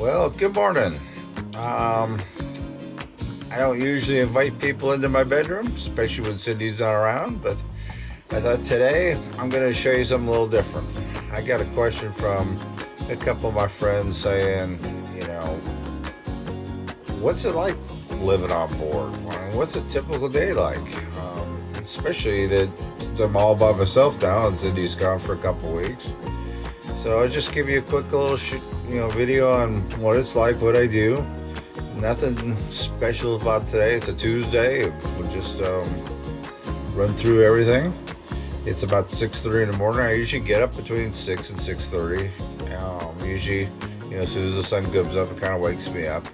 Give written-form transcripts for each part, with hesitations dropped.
Well, good morning. I don't usually invite people into my bedroom, especially when Cindy's not around, but I thought today I'm going to show you something a little different. I got a question from a couple of my friends saying, what's it like living on board? What's a typical day like? Especially that since I'm all by myself now and Cindy's gone for a couple weeks. So I'll just give you a quick little video on what it's like, what I do. Nothing special about today. It's a Tuesday. We'll just run through everything. It's about 6:30 in the morning. I usually get up between 6 and 6:30. Usually, as soon as the sun comes up, it kind of wakes me up.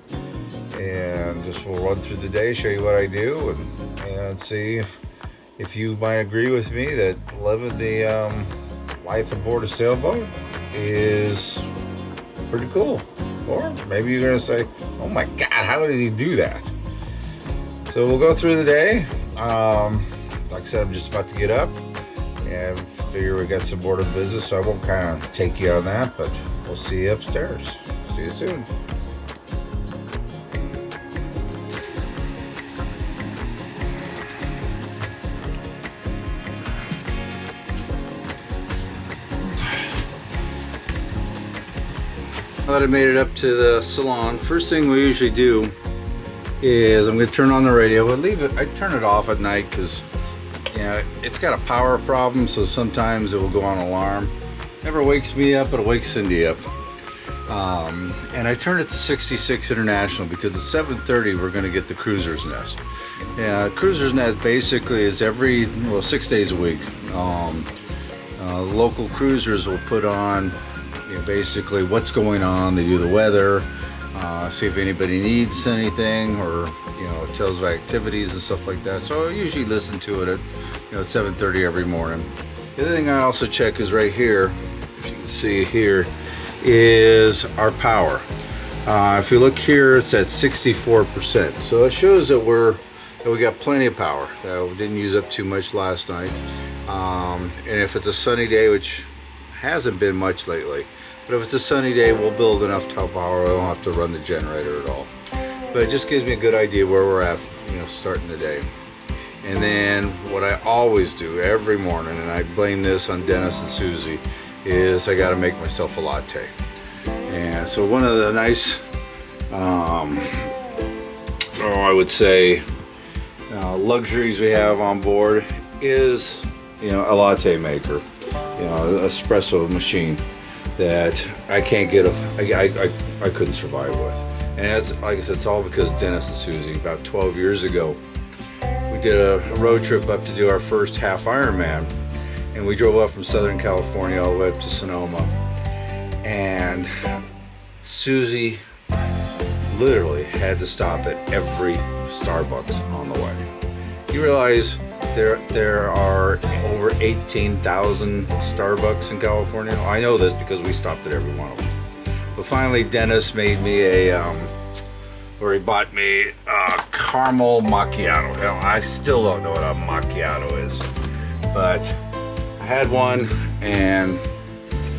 And just we'll run through the day, show you what I do, and see if you might agree with me that living the life aboard a sailboat is pretty cool. Or maybe you're going to say, oh my God, how does he do that? So we'll go through the day. Like I said, I'm just about to get up and figure we got some board of business, so I won't kind of take you on that, but we'll see you upstairs. See you soon. Now that I made it up to the salon, first thing we usually do is I'm going to turn on the radio. I turn it off at night because it's got a power problem, so sometimes it will go on alarm. Never wakes me up, but it wakes Cindy up. And I turn it to 66 International because at 7:30 we're going to get the Cruiser's Nest. Cruiser's Nest basically is 6 days a week. Local cruisers will put on basically what's going on. They do the weather, see if anybody needs anything, or it tells of activities and stuff like that. So I usually listen to it at 7:30 every morning. The other thing I also check is right here, if you can see here, is our power. If you look here, it's at 64%. So it shows that we got plenty of power. That we didn't use up too much last night. And if it's a sunny day, which hasn't been much lately, but if it's a sunny day, we'll build enough top power. We don't have to run the generator at all. But it just gives me a good idea where we're at, starting the day. And then what I always do every morning, and I blame this on Dennis and Susie, is I got to make myself a latte. And so one of the nice, I would say, luxuries we have on board is, a latte maker, espresso machine that I can't get, I couldn't survive with. And it's, like I said, it's all because Dennis and Susie. About 12 years ago, we did a road trip up to do our first half Ironman, and we drove up from Southern California all the way up to Sonoma, and Susie literally had to stop at every Starbucks on the way. You realize there are over 18,000 Starbucks in California. I know this because we stopped at every one of them. But finally, Dennis made me he bought me a caramel macchiato. I still don't know what a macchiato is, but I had one and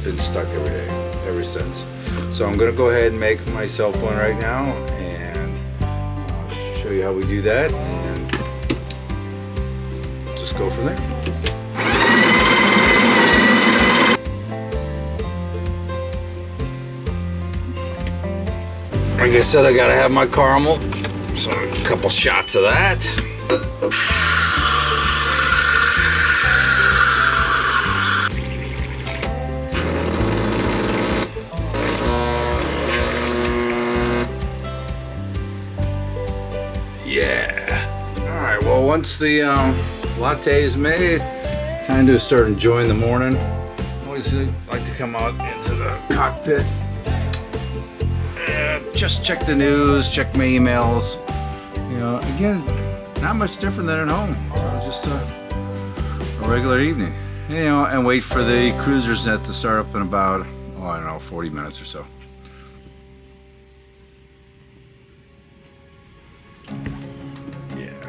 been stuck every day ever since. So I'm gonna go ahead and make myself one right now, and I'll show you how we do that, and just go from there. Like I said, I gotta have my caramel, so a couple shots of that. Yeah. All right, well, once the latte is made, time to start enjoying the morning. I always like to come out into the cockpit, just check the news, check my emails. Again, not much different than at home. So just a regular evening. And wait for the Cruiser's Net to start up in about, 40 minutes or so. Yeah.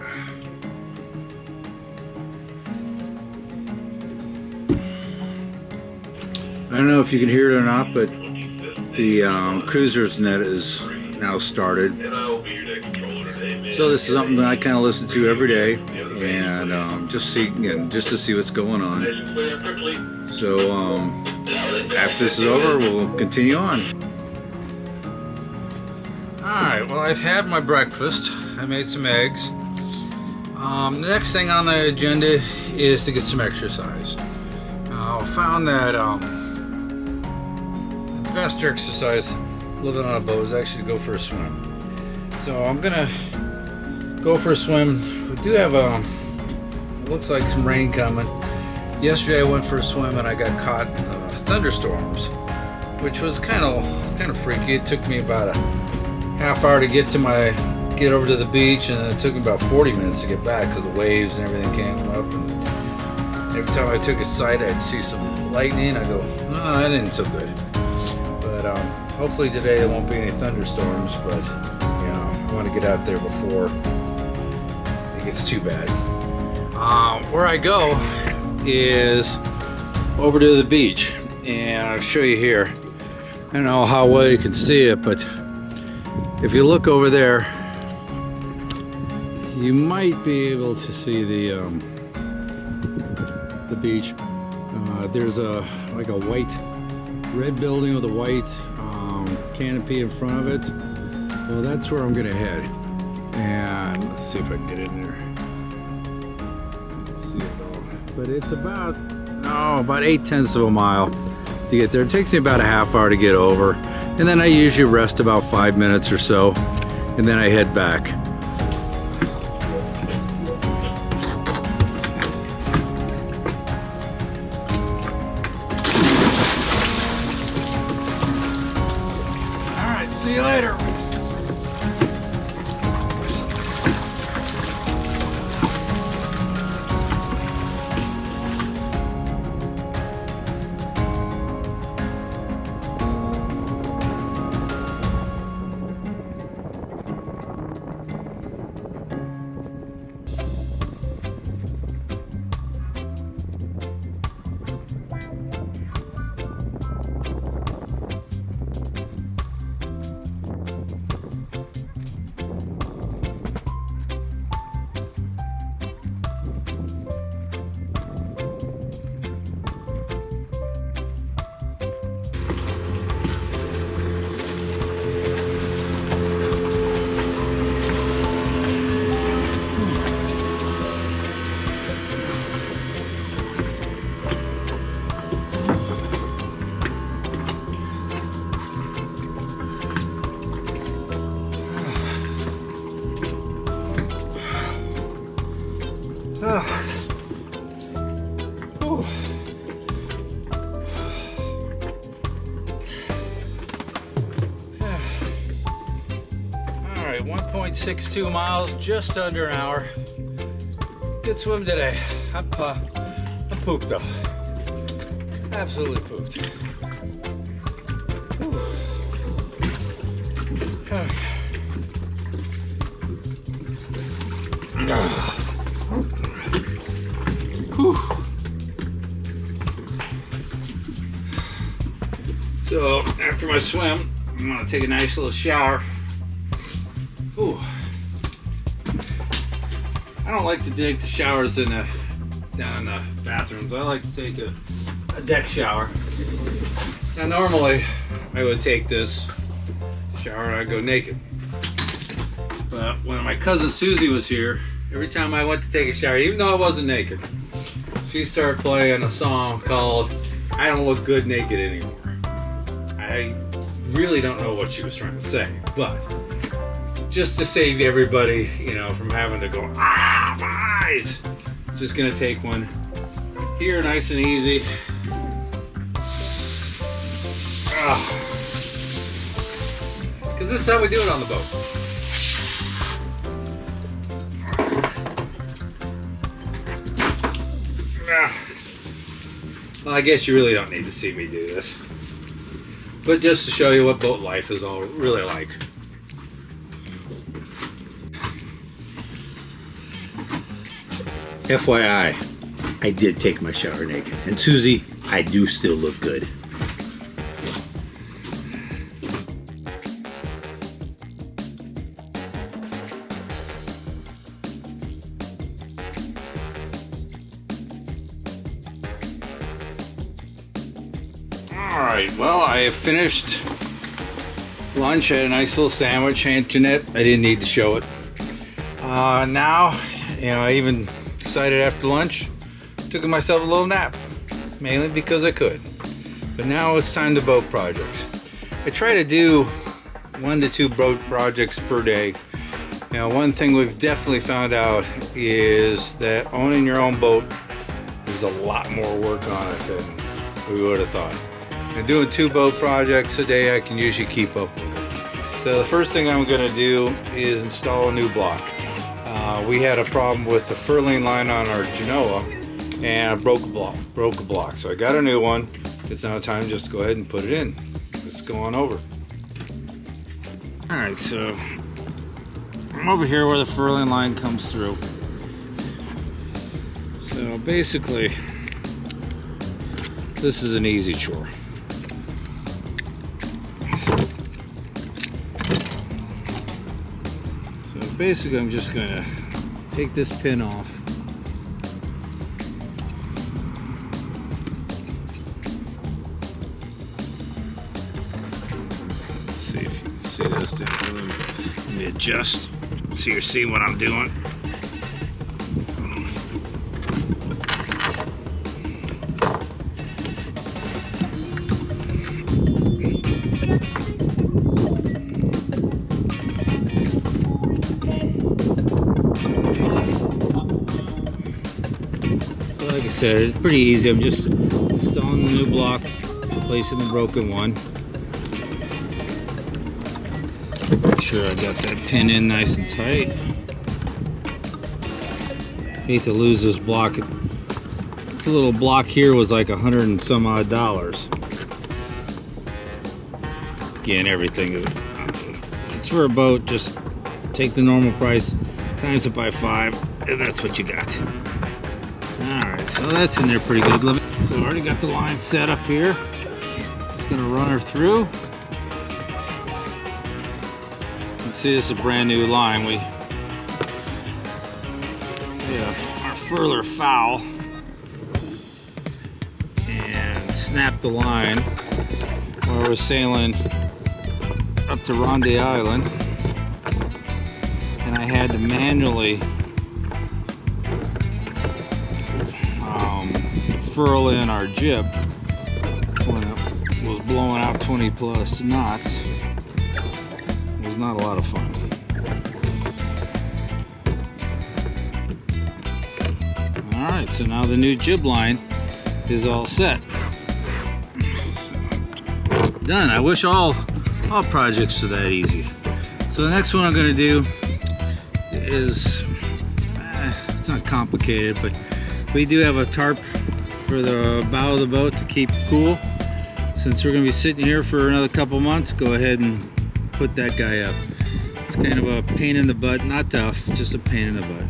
I don't know if you can hear it or not, but The cruiser's net is now started. So this is something that I kind of listen to every day, and just to see what's going on. So after this is over, we'll continue on. Alright, well, I've had my breakfast. I made some eggs. The next thing on the agenda is to get some exercise. I found that the best exercise living on a boat is actually to go for a swim. So I'm gonna go for a swim. We do have it looks like some rain coming. Yesterday I went for a swim and I got caught in thunderstorms, which was kind of freaky. It took me about a half hour to get over to the beach, and it took me about 40 minutes to get back because the waves and everything came up. And every time I took a sight, I'd see some lightning. I go, no, that isn't so good. But hopefully today there won't be any thunderstorms. But I want to get out there before it gets too bad. Where I go is over to the beach, and I'll show you here. I don't know how well you can see it, but if you look over there, you might be able to see the beach. There's like a red building with a white canopy in front of it. Well, that's where I'm gonna head. And let's see if I can get in there. See it all. But it's about 8/10 of a mile to get there. It takes me about a half hour to get over. And then I usually rest about 5 minutes or so, and then I head back. All right, see you later. Alright, 1.62 miles, just under an hour. Good swim today. I'm pooped though. Absolutely pooped. So after my swim, I'm gonna take a nice little shower. Ooh. I don't like to take the showers down in the bathrooms. I like to take a deck shower. Now normally I would take this shower and I'd go naked. But when my cousin Susie was here, every time I went to take a shower, even though I wasn't naked, she started playing a song called I Don't Look Good Naked Anymore. I really don't know what she was trying to say, but just to save everybody, from having to go, my eyes, just gonna take one here, nice and easy. Because this is how we do it on the boat. Well, I guess you really don't need to see me do this, but just to show you what boat life is all really like. FYI, I did take my shower naked, and Susie, I do still look good. Alright, well, I have finished lunch. I had a nice little sandwich. Aunt Jeanette, I didn't need to show it. Now, I even decided after lunch, took myself a little nap, mainly because I could. But now it's time to boat projects. I try to do 1 to 2 boat projects per day. One thing we've definitely found out is that owning your own boat, there's a lot more work on it than we would have thought. And doing 2 boat projects a day, I can usually keep up with it. So the first thing I'm going to do is install a new block. We had a problem with the furling line on our Genoa, and I broke a block. So I got a new one. It's now time just to go ahead and put it in. Let's go on over. Alright, so I'm over here where the furling line comes through. So basically, this is an easy chore. So basically, I'm just going to take this pin off. Let's see if you can see this thing. Let me adjust so you see what I'm doing. Like I said, it's pretty easy. I'm just installing the new block, placing the broken one. Make sure I got that pin in nice and tight. Hate to lose this block. This little block here was like $100 and some odd. Again, everything is, if it's for a boat, just take the normal price, times it by 5, and that's what you got. Alright, so that's in there pretty good. So I already got the line set up here. Just gonna run her through. You can see this is a brand new line. We have our furler foul and snapped the line while we're sailing up to Ronde Island. And I had to manually furl in our jib when it was blowing out 20 plus knots. It was not a lot of fun. Alright, so now the new jib line is all set. Done. I wish all projects were that easy. So the next one I'm going to do is, it's not complicated, but we do have a tarp for the bow of the boat to keep cool. Since we're going to be sitting here for another couple months, go ahead and put that guy up. It's kind of a pain in the butt, not tough, just a pain in the butt.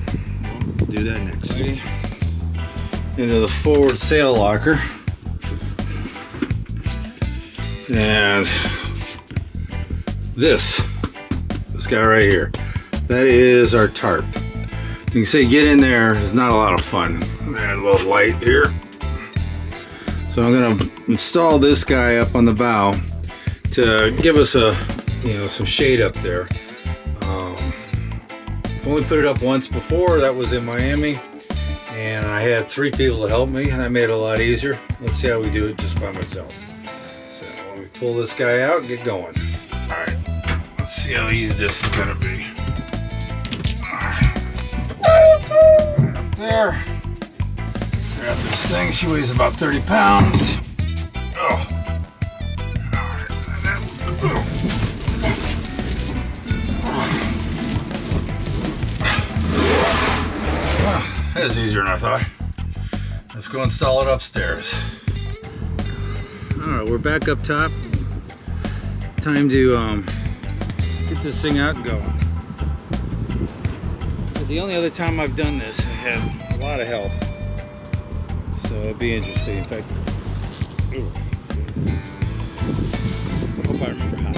We'll do that next. Into the forward sail locker. And this guy right here, that is our tarp. You can see get in there is not a lot of fun. Add a little light here. So I'm gonna install this guy up on the bow to give us a, some shade up there. I've only put it up once before. That was in Miami, and I had 3 people to help me, and that made it a lot easier. Let's see how we do it just by myself. So let me pull this guy out and get going. All right, let's see how easy this is gonna be. Right up there. Grab this thing. She weighs about 30 pounds. Oh. Alright. That was easier than I thought. Let's go install it upstairs. Alright, we're back up top. Time to get this thing out and going. So the only other time I've done this, I had a lot of help. So it'll be interesting. In fact, I hope I remember how.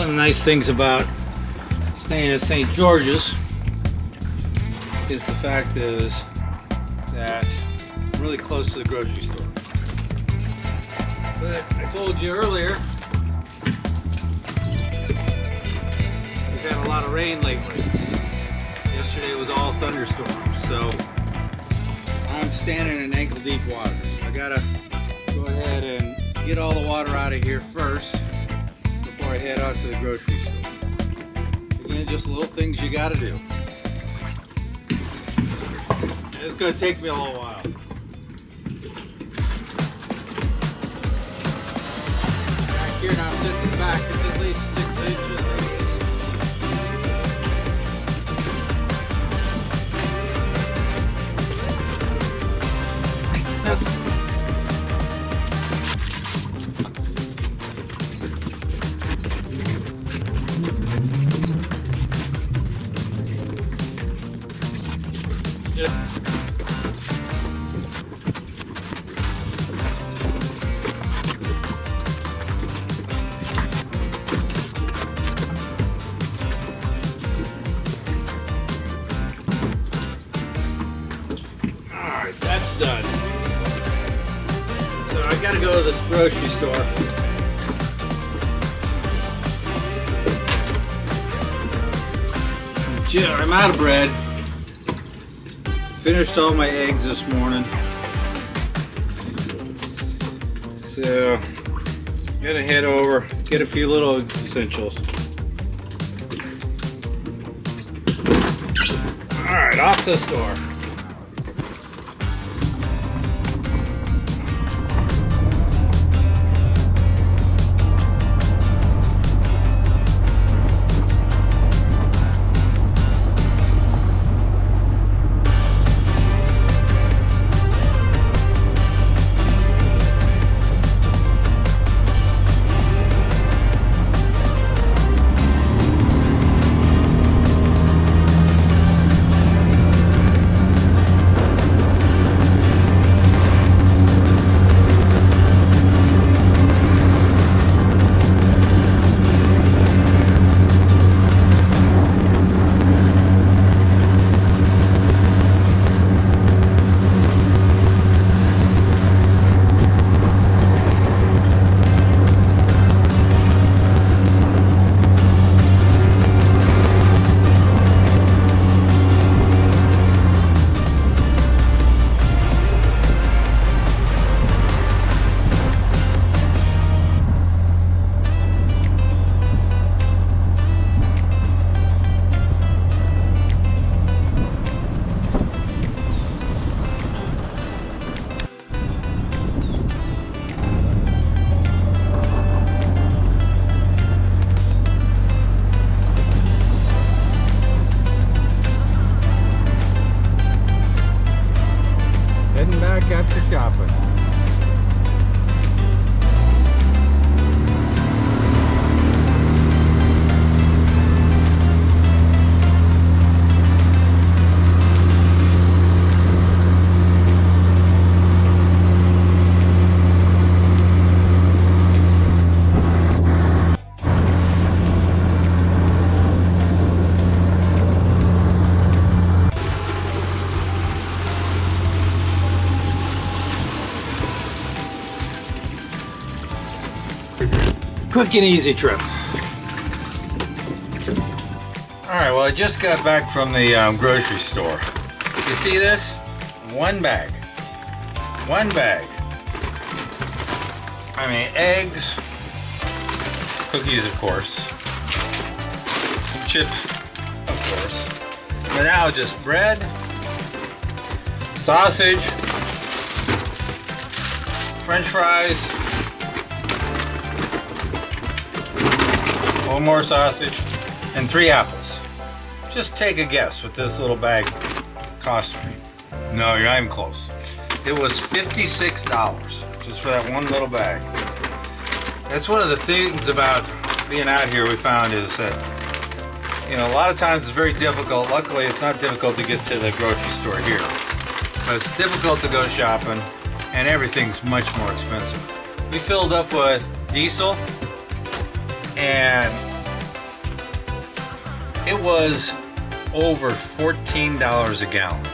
One of the nice things about staying at St. George's is the fact is that I'm really close to the grocery store. But I told you earlier, we've had a lot of rain lately. Yesterday was all thunderstorms, so I'm standing in ankle deep water. So I gotta go ahead and get all the water out of here first before I head out to the grocery store. Again, just little things you gotta do. It's gonna take me a little while. Back here now, I'm sitting back, it's at least 6 inches, maybe 8 inches. Alright, that's done. So I gotta go to this grocery store. I'm out of bread. Finished all my eggs this morning. So I'm gonna head over, get a few little essentials. Alright, off to the store. Heading back after shopping. Quick and easy trip. Alright, well I just got back from the grocery store. You see this? One bag. One bag. I mean, eggs, cookies of course, chips of course, but now just bread, sausage, French fries, one more sausage, and 3 apples. Just take a guess what this little bag cost me. No, you're not even close. It was $56 just for that one little bag. That's one of the things about being out here we found is that, you know, a lot of times it's very difficult. Luckily, it's not difficult to get to the grocery store here. But it's difficult to go shopping, and everything's much more expensive. We filled up with diesel, and it was over $14 a gallon.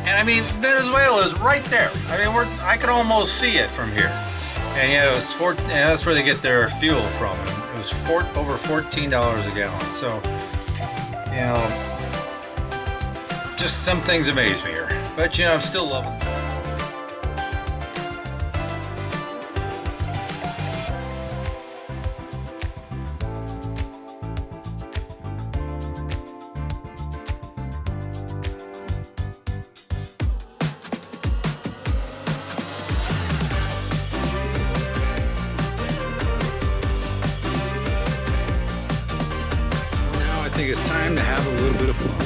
And I mean, Venezuela is right there. I mean, I could almost see it from here. And yeah, it was and that's where they get their fuel from. It was over $14 a gallon. So, you know, just some things amaze me here. But you know, I'm still loving it. I think it's time to have a little bit of fun.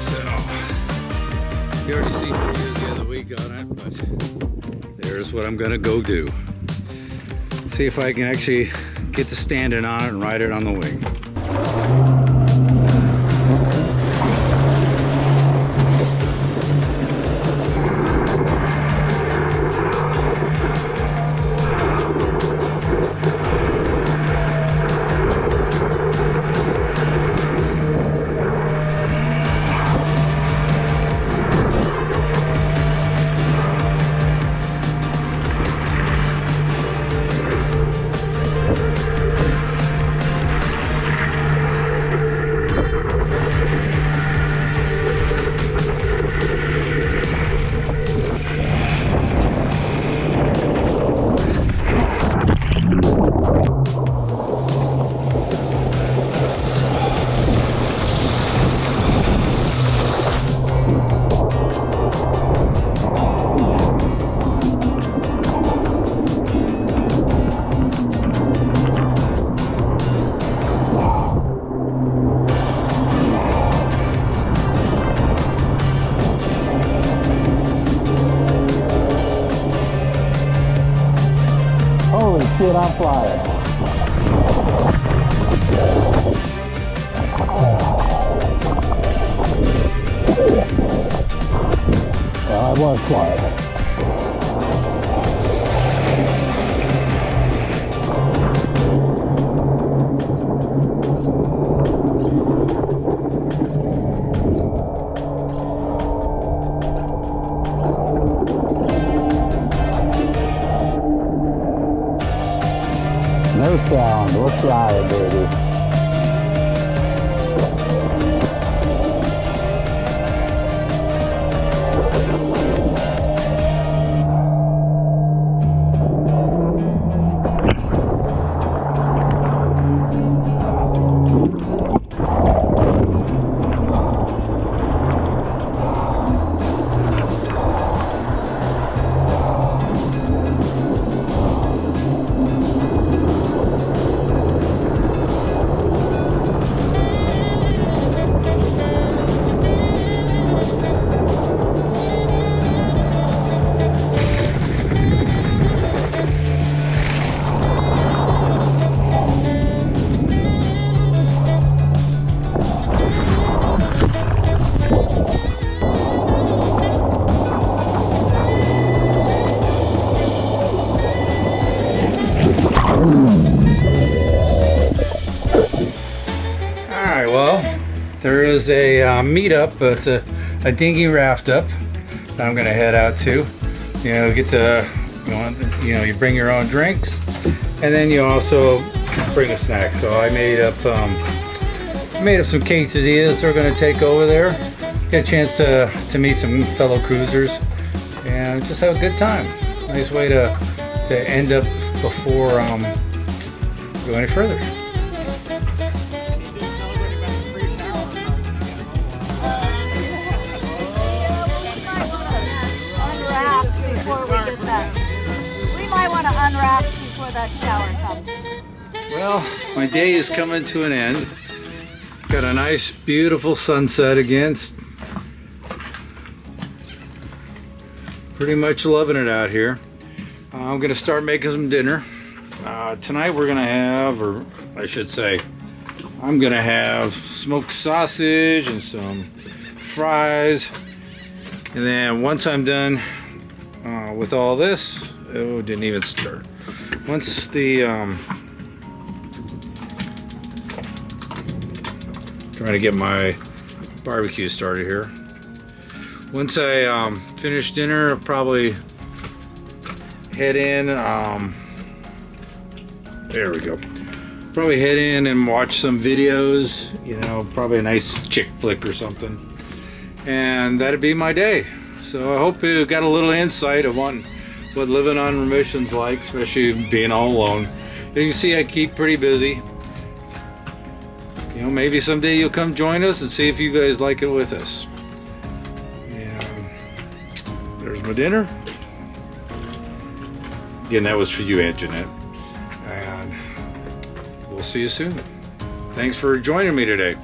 So, you already seen videos the other week on it, but there's what I'm gonna go do. See if I can actually get to standing on it and ride it on the wing. Holy shit, I'm flying. Well, I was flying. No sound, we're flying, baby. Alright, well, there is a meetup. It's a dinghy raft up that I'm going to head out to. You know, get to, you bring your own drinks, and then you also bring a snack. So I made up some quesadillas we're going to take over there. Get a chance to meet some fellow cruisers and just have a good time. Nice way to end up before go any further. Before we get that, we might want to unwrap before that shower comes. Well, my day is coming to an end. Got a nice, beautiful sunset against. Pretty much loving it out here. I'm gonna start making some dinner. Tonight we're gonna have, or I should say, I'm gonna have smoked sausage and some fries. And then once I'm done with all this, oh, didn't even stir. Once the Trying to get my barbecue started here. Once I finish dinner, I'll probably head in. There we go. Probably head in and watch some videos. You know, probably a nice chick flick or something. And that'd be my day. So I hope you got a little insight of what living on Remission's like, especially being all alone. As you can see, I keep pretty busy. You know, maybe someday you'll come join us and see if you guys like it with us. And there's my dinner. Again, that was for you, Aunt Jeanette. And we'll see you soon. Thanks for joining me today.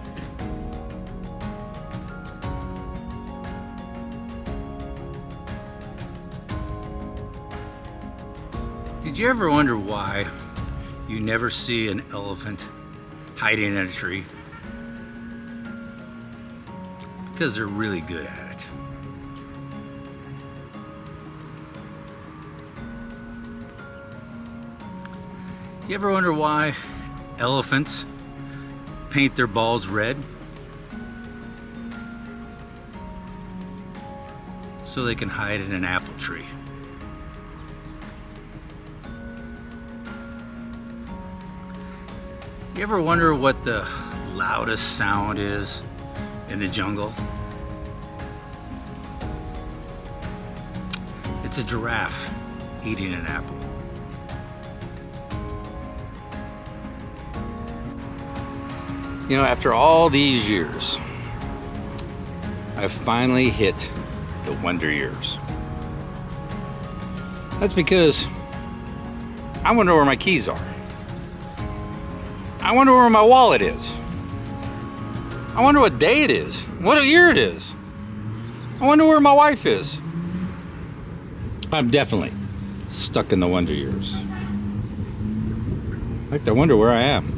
Did you ever wonder why you never see an elephant hiding in a tree? Because they're really good at it. You ever wonder why elephants paint their balls red? So they can hide in an apple tree. You ever wonder what the loudest sound is in the jungle? It's a giraffe eating an apple. You know, after all these years, I've finally hit the wonder years. That's because I want to know where my keys are. I wonder where my wallet is. I wonder what day it is, what year it is. I wonder where my wife is. I'm definitely stuck in the wonder years. In fact, I wonder where I am.